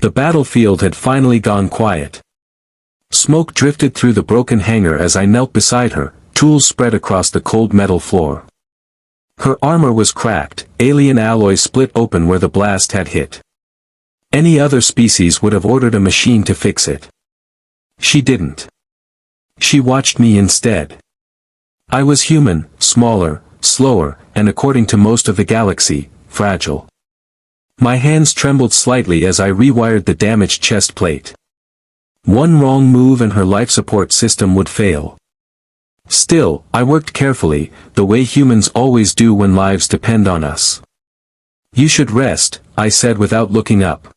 The battlefield had finally gone quiet. Smoke drifted through the broken hangar as I knelt beside her, tools spread across the cold metal floor. Her armor was cracked, alien alloy split open where the blast had hit. Any other species would have ordered a machine to fix it. She didn't. She watched me instead. I was human, smaller, slower, and according to most of the galaxy, fragile. My hands trembled slightly as I rewired the damaged chest plate. One wrong move and her life support system would fail. Still, I worked carefully, the way humans always do when lives depend on us. "You should rest," I said without looking up.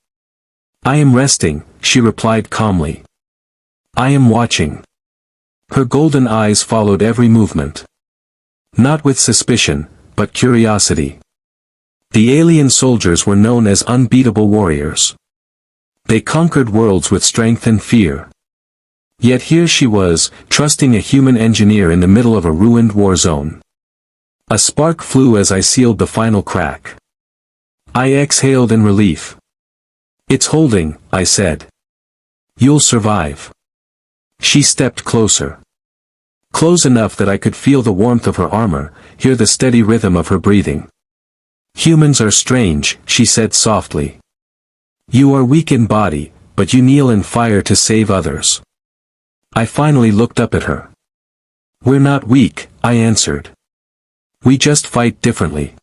"I am resting," she replied calmly. "I am watching." Her golden eyes followed every movement. Not with suspicion, but curiosity. The alien soldiers were known as unbeatable warriors. They conquered worlds with strength and fear. Yet here she was, trusting a human engineer in the middle of a ruined war zone. A spark flew as I sealed the final crack. I exhaled in relief. "It's holding," I said. "You'll survive." She stepped closer. Close enough that I could feel the warmth of her armor, hear the steady rhythm of her breathing. "Humans are strange," she said softly. "You are weak in body, but you kneel in fire to save others." I finally looked up at her. "We're not weak," I answered. "We just fight differently."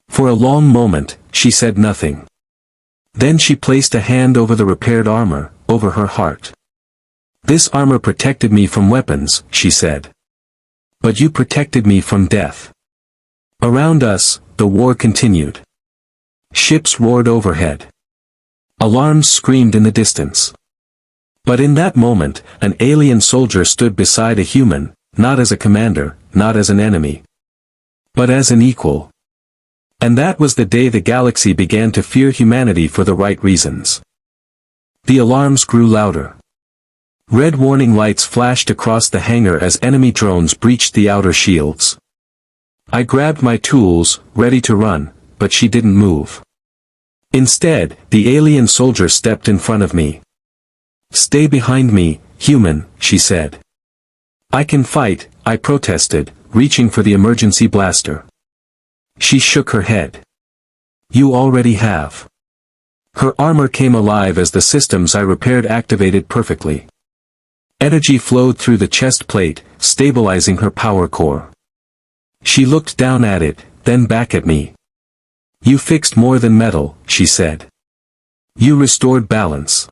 For a long moment, she said nothing. Then she placed a hand over the repaired armor, over her heart. "This armor protected me from weapons," she said. "But you protected me from death." Around us, the war continued. Ships roared overhead. Alarms screamed in the distance. But in that moment, an alien soldier stood beside a human, not as a commander, not as an enemy, but as an equal. And that was the day the galaxy began to fear humanity for the right reasons. The alarms grew louder. Red warning lights flashed across the hangar as enemy drones breached the outer shields. I grabbed my tools, ready to run, but she didn't move. Instead, the alien soldier stepped in front of me. "Stay behind me, human," she said. "I can fight," I protested, reaching for the emergency blaster. She shook her head. "You already have." Her armor came alive as the systems I repaired activated perfectly. Energy flowed through the chest plate, stabilizing her power core. She looked down at it, then back at me. "You fixed more than metal," she said. "You restored balance."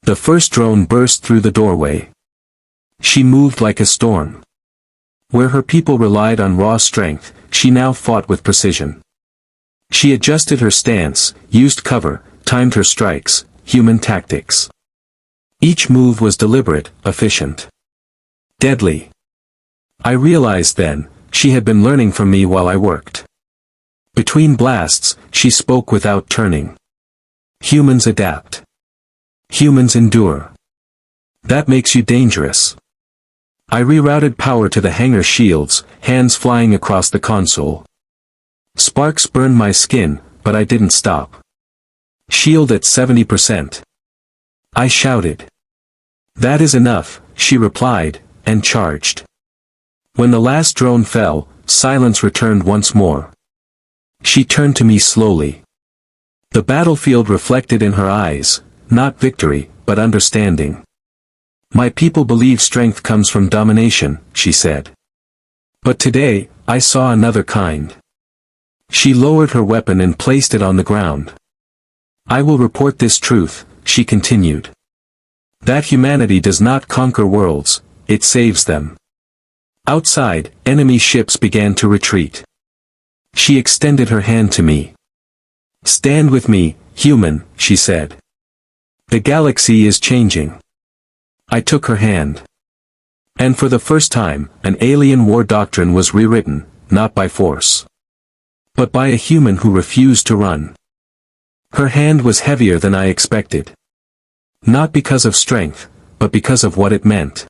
The first drone burst through the doorway. She moved like a storm. Where her people relied on raw strength, she now fought with precision. She adjusted her stance, used cover, timed her strikes, human tactics. Each move was deliberate, efficient. Deadly. I realized then, she had been learning from me while I worked. Between blasts, she spoke without turning. Humans adapt. Humans endure. That makes you dangerous. I rerouted power to the hangar shields, hands flying across the console. Sparks burned my skin, but I didn't stop. "Shield at 70%. I shouted. "That is enough," she replied, and charged. When the last drone fell, silence returned once more. She turned to me slowly. The battlefield reflected in her eyes, not victory, but understanding. "My people believe strength comes from domination," she said. But today, I saw another kind. She lowered her weapon and placed it on the ground. "I will report this truth," she continued. "That humanity does not conquer worlds, it saves them." Outside, enemy ships began to retreat. She extended her hand to me. "Stand with me, human," she said. "The galaxy is changing." I took her hand. And for the first time, an alien war doctrine was rewritten, not by force, but by a human who refused to run. Her hand was heavier than I expected. Not because of strength, but because of what it meant.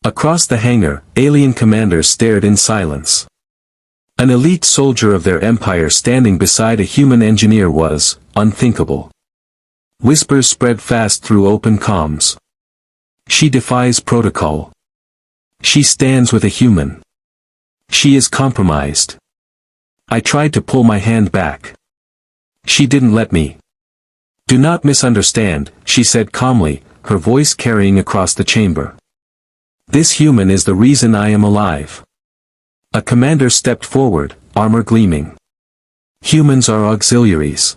Across the hangar, alien commanders stared in silence. An elite soldier of their empire standing beside a human engineer was unthinkable. Whispers spread fast through open comms. She defies protocol. She stands with a human. She is compromised. I tried to pull my hand back. She didn't let me. Do not misunderstand, she said calmly, her voice carrying across the chamber. This human is the reason I am alive. A commander stepped forward, armor gleaming. Humans are auxiliaries.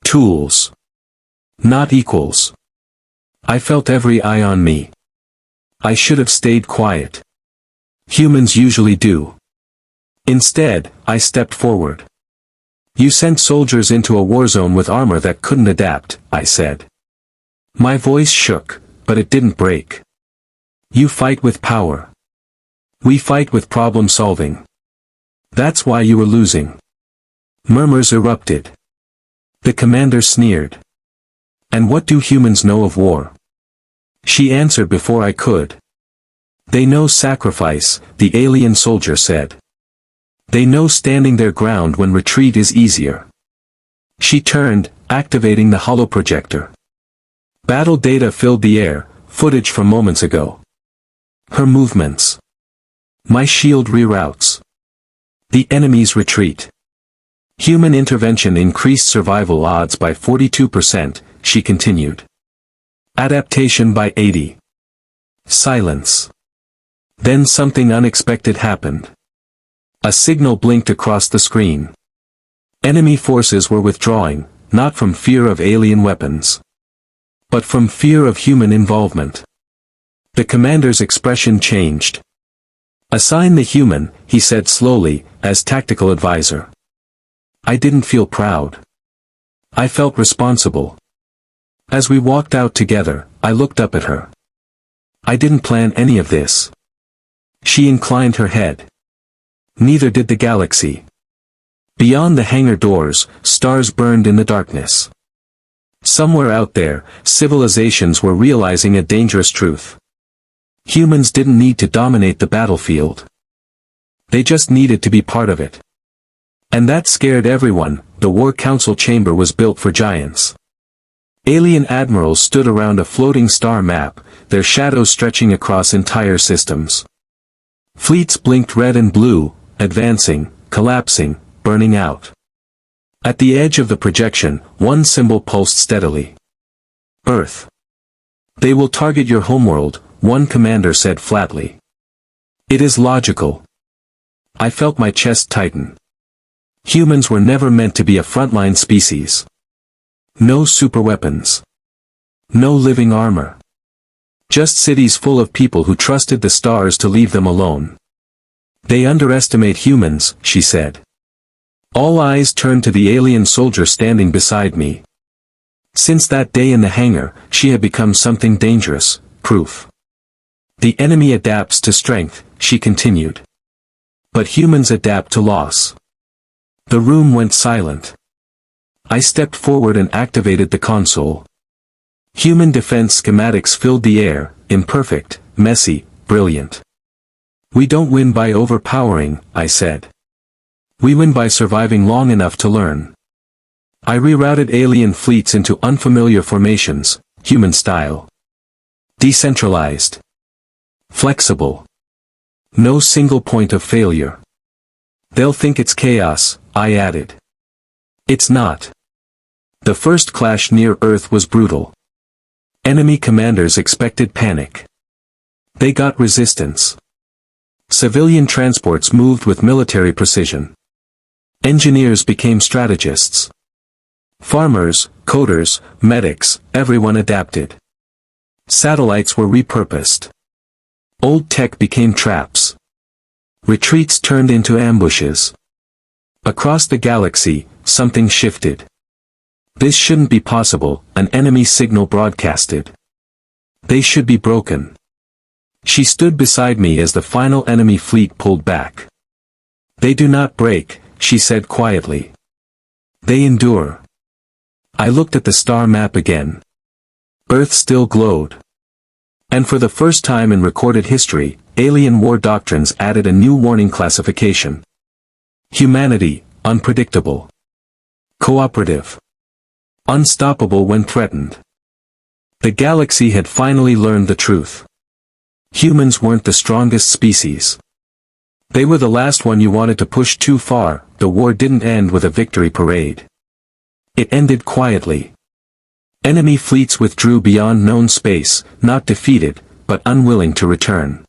Tools. Not equals. I felt every eye on me. I should have stayed quiet. Humans usually do. Instead, I stepped forward. You sent soldiers into a war zone with armor that couldn't adapt, I said. My voice shook, but it didn't break. You fight with power. We fight with problem solving. That's why you were losing. Murmurs erupted. The commander sneered. And what do humans know of war? She answered before I could. They know sacrifice, the alien soldier said. They know standing their ground when retreat is easier. She turned, activating the holoprojector. Battle data filled the air, footage from moments ago. Her movements. My shield reroutes. The enemy's retreat. Human intervention increased survival odds by 42%, she continued. Adaptation by 80. Silence. Then something unexpected happened. A signal blinked across the screen. Enemy forces were withdrawing, not from fear of alien weapons, but from fear of human involvement. The commander's expression changed. Assign the human, he said slowly, as tactical advisor. I didn't feel proud. I felt responsible. As we walked out together, I looked up at her. I didn't plan any of this. She inclined her head. Neither did the galaxy. Beyond the hangar doors, stars burned in the darkness. Somewhere out there, civilizations were realizing a dangerous truth. Humans didn't need to dominate the battlefield. They just needed to be part of it. And that scared everyone. The War Council chamber was built for giants. Alien admirals stood around a floating star map, their shadows stretching across entire systems. Fleets blinked red and blue, advancing, collapsing, burning out. At the edge of the projection, one symbol pulsed steadily. Earth. They will target your homeworld, one commander said flatly. It is logical. I felt my chest tighten. Humans were never meant to be a frontline species. No superweapons. No living armor. Just cities full of people who trusted the stars to leave them alone. They underestimate humans, she said. All eyes turned to the alien soldier standing beside me. Since that day in the hangar, she had become something dangerous, proof. The enemy adapts to strength, she continued. But humans adapt to loss. The room went silent. I stepped forward and activated the console. Human defense schematics filled the air, imperfect, messy, brilliant. We don't win by overpowering, I said. We win by surviving long enough to learn. I rerouted alien fleets into unfamiliar formations, human style. Decentralized. Flexible. No single point of failure. They'll think it's chaos, I added. It's not. The first clash near Earth was brutal. Enemy commanders expected panic. They got resistance. Civilian transports moved with military precision. Engineers became strategists. Farmers, coders, medics, everyone adapted. Satellites were repurposed. Old tech became traps. Retreats turned into ambushes. Across the galaxy, something shifted. This shouldn't be possible, an enemy signal broadcasted. They should be broken. She stood beside me as the final enemy fleet pulled back. They do not break, she said quietly. They endure. I looked at the star map again. Earth still glowed. And for the first time in recorded history, alien war doctrines added a new warning classification. Humanity, unpredictable. Cooperative. Unstoppable when threatened. The galaxy had finally learned the truth. Humans weren't the strongest species. They were the last one you wanted to push too far. The war didn't end with a victory parade. It ended quietly. Enemy fleets withdrew beyond known space, not defeated, but unwilling to return.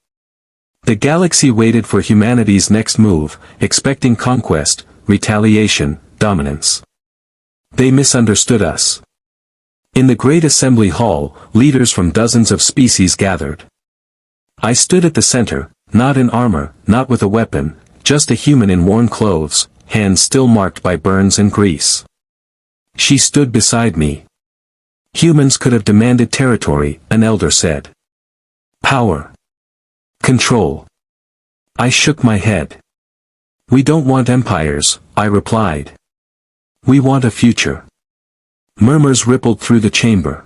The galaxy waited for humanity's next move, expecting conquest, retaliation, dominance. They misunderstood us. In the Great Assembly Hall, leaders from dozens of species gathered. I stood at the center, not in armor, not with a weapon, just a human in worn clothes, hands still marked by burns and grease. She stood beside me. Humans could have demanded territory, an elder said. Power. Control. I shook my head. We don't want empires, I replied. We want a future. Murmurs rippled through the chamber.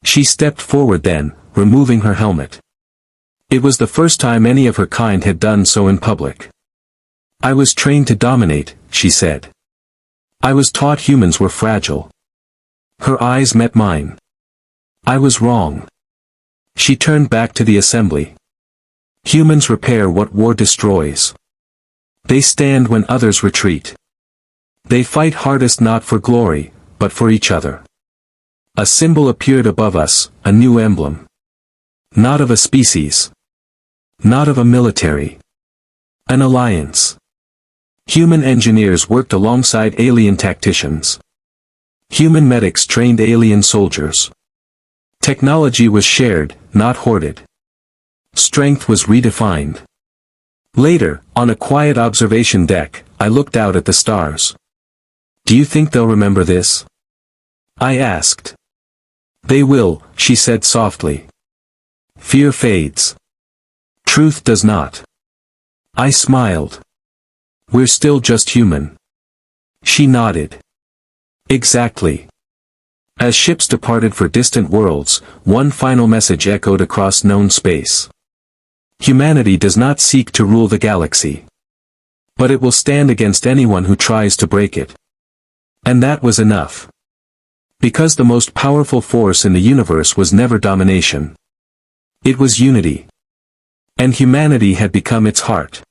She stepped forward then, removing her helmet. It was the first time any of her kind had done so in public. I was trained to dominate, she said. I was taught humans were fragile. Her eyes met mine. I was wrong. She turned back to the assembly. Humans repair what war destroys. They stand when others retreat. They fight hardest not for glory, but for each other. A symbol appeared above us, a new emblem. Not of a species. Not of a military. An alliance. Human engineers worked alongside alien tacticians. Human medics trained alien soldiers. Technology was shared, not hoarded. Strength was redefined. Later, on a quiet observation deck, I looked out at the stars. Do you think they'll remember this? I asked. They will, she said softly. Fear fades. Truth does not. I smiled. We're still just human. She nodded. Exactly. As ships departed for distant worlds, one final message echoed across known space. Humanity does not seek to rule the galaxy. But it will stand against anyone who tries to break it. And that was enough. Because the most powerful force in the universe was never domination. It was unity. And humanity had become its heart.